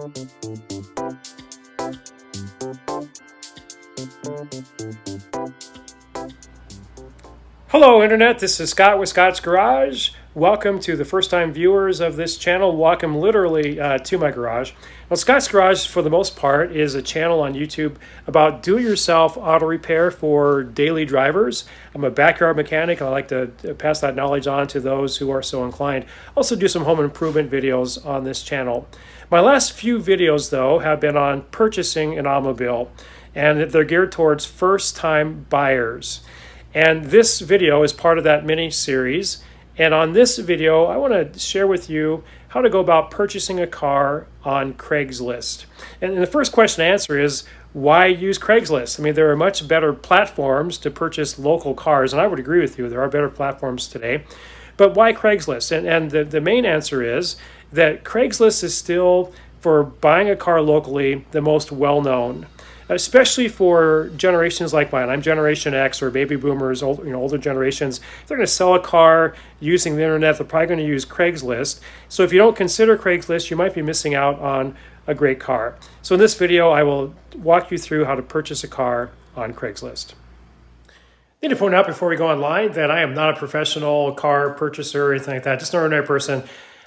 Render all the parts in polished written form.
Hello Internet, this is Scott with Scott's Garage. Welcome to the first time viewers of this channel. Welcome literally to my garage. Well, Scott's Garage for the most part is a channel on YouTube about do-it-yourself auto repair for daily drivers. I'm a backyard mechanic and I like to pass that knowledge on to those who are so inclined. Also do some home improvement videos on this channel. My last few videos though have been on purchasing an automobile, and they're geared towards first-time buyers. And this video is part of that mini series. And on this video, I want to share with you how to go about purchasing a car on Craigslist. And the first question to answer is, why use Craigslist? I mean, there are much better platforms to purchase local cars, and I would agree with you, there are better platforms today. But why Craigslist? And the main answer is that Craigslist is still, for buying a car locally, the most well-known. Especially for generations like mine. I'm Generation X, or baby boomers, older generations. If they're going to sell a car using the internet, they're probably going to use Craigslist. So if you don't consider Craigslist, you might be missing out on a great car. So in this video, I will walk you through how to purchase a car on Craigslist. I need to point out before we go online that I am not a professional car purchaser or anything like that, just an ordinary person.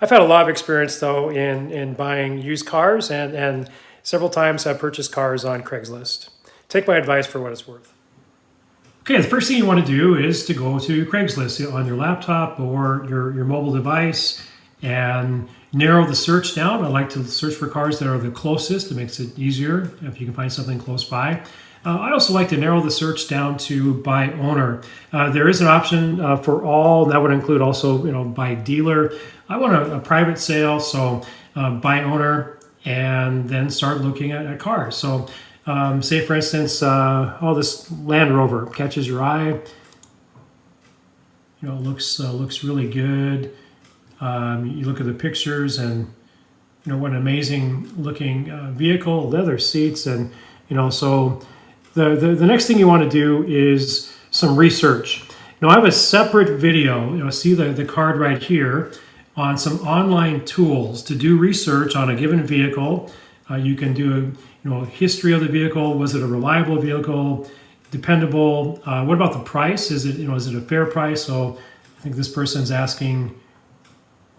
I've had a lot of experience though in buying used cars, and several times I've purchased cars on Craigslist. Take my advice for what it's worth. Okay, the first thing you want to do is to go to Craigslist on your laptop or your mobile device and narrow the search down. I like to search for cars that are the closest. It makes it easier if you can find something close by. I also like to narrow the search down to by owner. There is an option for all. That would include also, by dealer. I want a private sale, so by owner, and then start looking at cars. So say for instance, this Land Rover catches your eye. Looks really good. You look at the pictures and what an amazing looking vehicle, leather seats, and so the next thing you want to do is some research. I have a separate video, see the card right here, on some online tools to do research on a given vehicle. You can do a history of the vehicle. Was it a reliable vehicle? Dependable? What about the price? Is it a fair price? So I think this person's asking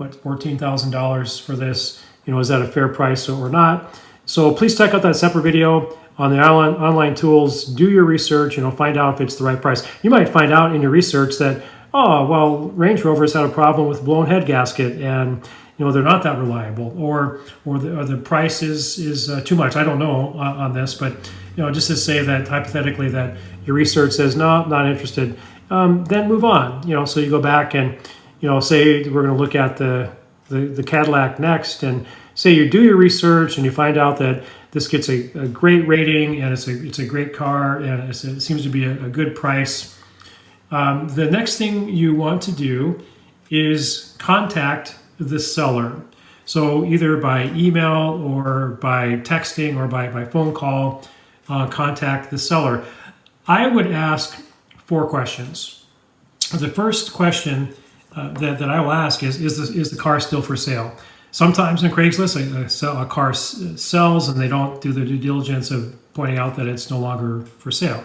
$14,000 for this. Is that a fair price or not? So please check out that separate video on the online tools. Do your research. Find out if it's the right price. You might find out in your research that, Range Rover's had a problem with blown head gasket, and they're not that reliable, or the price is too much. I don't know on this, but just to say that hypothetically that your research says no, not interested, then move on. So you go back and say we're going to look at the Cadillac next, and say you do your research and you find out that this gets a great rating and it's a great car and it seems to be a good price. The next thing you want to do is contact the seller. So either by email or by texting or by phone call, contact the seller. I would ask 4 questions. The first question that I will ask is the car still for sale? Sometimes in Craigslist, a car sells and they don't do the due diligence of pointing out that it's no longer for sale.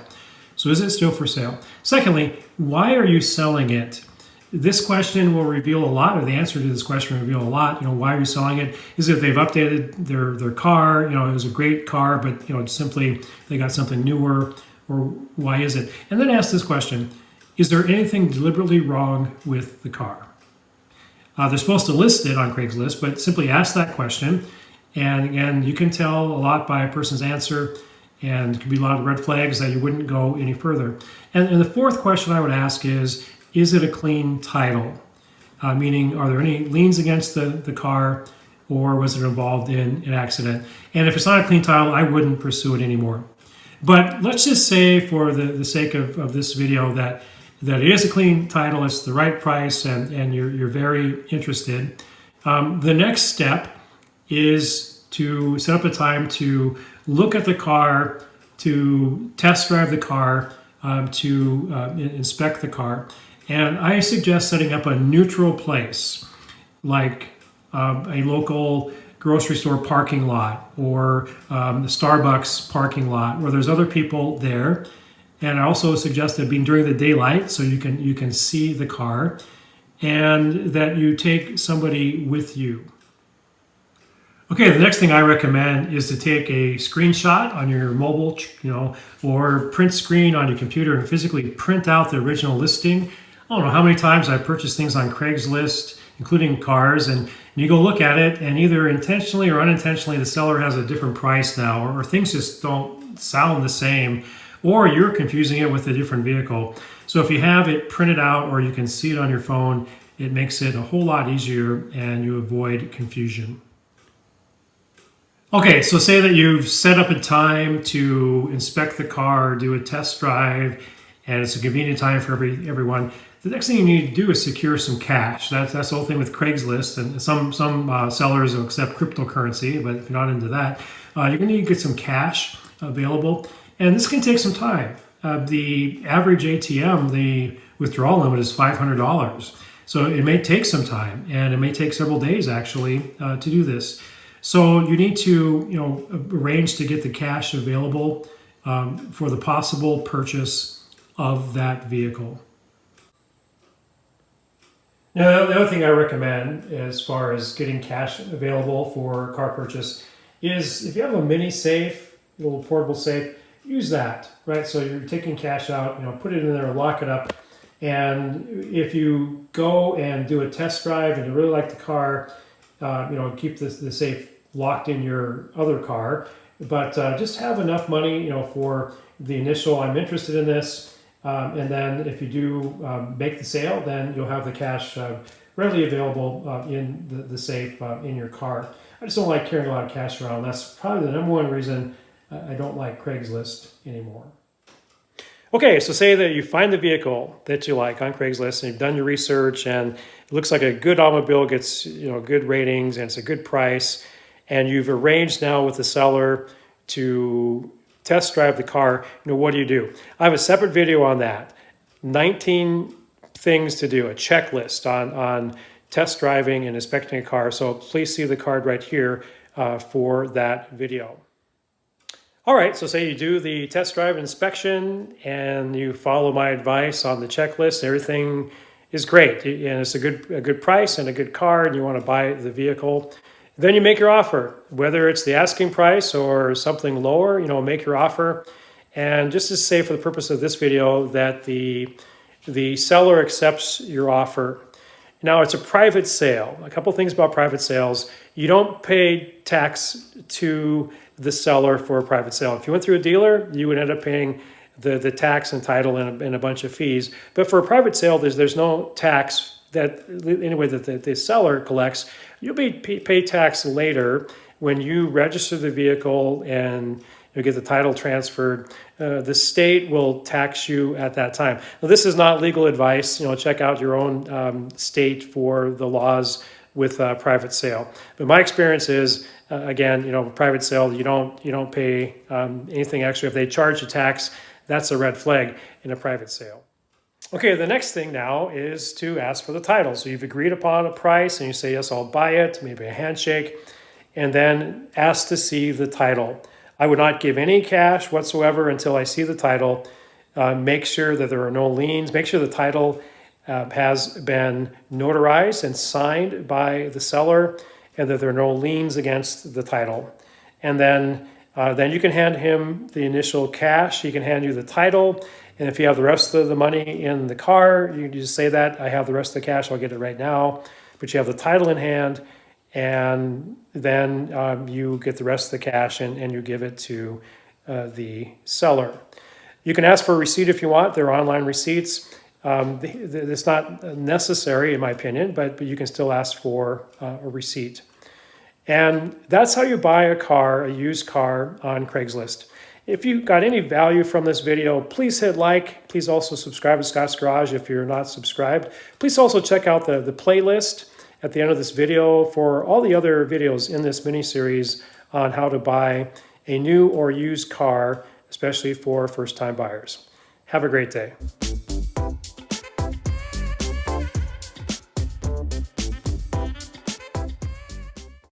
So is it still for sale? Secondly, why are you selling it? This question will reveal a lot, or the answer to this question will reveal a lot. Why are you selling it? Is it they've updated their car? It was a great car, but simply they got something newer, or why is it? And then ask this question: is there anything deliberately wrong with the car? They're supposed to list it on Craigslist, but simply ask that question. And again, you can tell a lot by a person's answer, and there could be a lot of red flags that you wouldn't go any further. And the fourth question I would ask is it a clean title? Meaning, are there any liens against the car, or was it involved in an accident? And if it's not a clean title, I wouldn't pursue it anymore. But let's just say, for the sake of this video, that it is a clean title, it's the right price, and you're very interested. The next step is to set up a time to look at the car, to test drive the car, to inspect the car. And I suggest setting up a neutral place, like a local grocery store parking lot or the Starbucks parking lot where there's other people there. And I also suggested being during the daylight so you can see the car, and that you take somebody with you. Okay, the next thing I recommend is to take a screenshot on your mobile, or print screen on your computer and physically print out the original listing. I don't know how many times I purchased things on Craigslist, including cars, and you go look at it, and either intentionally or unintentionally, the seller has a different price now, or things just don't sound the same, or you're confusing it with a different vehicle. So if you have it printed out or you can see it on your phone, it makes it a whole lot easier and you avoid confusion. Okay, so say that you've set up a time to inspect the car, do a test drive, and it's a convenient time for everyone. The next thing you need to do is secure some cash. That's the whole thing with Craigslist, and some sellers will accept cryptocurrency, but if you're not into that, you're going to need to get some cash available, and this can take some time. The average ATM, the withdrawal limit is $500, so it may take some time, and it may take several days actually to do this. So you need to, arrange to get the cash available for the possible purchase of that vehicle. Now, the other thing I recommend as far as getting cash available for car purchase is if you have a mini safe, a little portable safe, use that, right? So you're taking cash out, put it in there, lock it up. And if you go and do a test drive and you really like the car, keep the safe locked in your other car, but just have enough money, for the initial, I'm interested in this, and then if you do make the sale, then you'll have the cash readily available in the safe in your car. I just don't like carrying a lot of cash around. That's probably the number one reason I don't like Craigslist anymore. Okay, so say that you find the vehicle that you like on Craigslist and you've done your research and it looks like a good automobile, gets good ratings and it's a good price, and you've arranged now with the seller to test drive the car. What do? I have a separate video on that. 19 things to do, a checklist on test driving and inspecting a car. So please see the card right here for that video. All right, so say you do the test drive inspection and you follow my advice on the checklist, everything is great, and it's a good price and a good car, and you want to buy the vehicle. Then you make your offer, whether it's the asking price or something lower, make your offer. And just to say for the purpose of this video that the seller accepts your offer. Now it's a private sale. A couple things about private sales. You don't pay tax to the seller for a private sale. If you went through a dealer, you would end up paying the tax and title and a bunch of fees. But for a private sale, there's no tax that the seller collects. You'll be pay tax later when you register the vehicle and you get the title transferred. The state will tax you at that time. Now, this is not legal advice. Check out your own state for the laws with private sale. But my experience is, again, private sale, you don't pay anything extra. If they charge a tax, that's a red flag in a private sale. Okay, the next thing now is to ask for the title. So you've agreed upon a price and you say, yes, I'll buy it, maybe a handshake, and then ask to see the title. I would not give any cash whatsoever until I see the title. Make sure that there are no liens. Make sure the title has been notarized and signed by the seller and that there are no liens against the title. And then you can hand him the initial cash. He can hand you the title. And if you have the rest of the money in the car, you just say that, I have the rest of the cash, I'll get it right now. But you have the title in hand, and then you get the rest of the cash and you give it to the seller. You can ask for a receipt if you want. There are online receipts. It's not necessary, in my opinion, but you can still ask for a receipt. And that's how you buy a used car on Craigslist. If you got any value from this video, please hit like. Please also subscribe to Scott's Garage if you're not subscribed. Please also check out the playlist at the end of this video for all the other videos in this mini-series on how to buy a new or used car, especially for first-time buyers. Have a great day.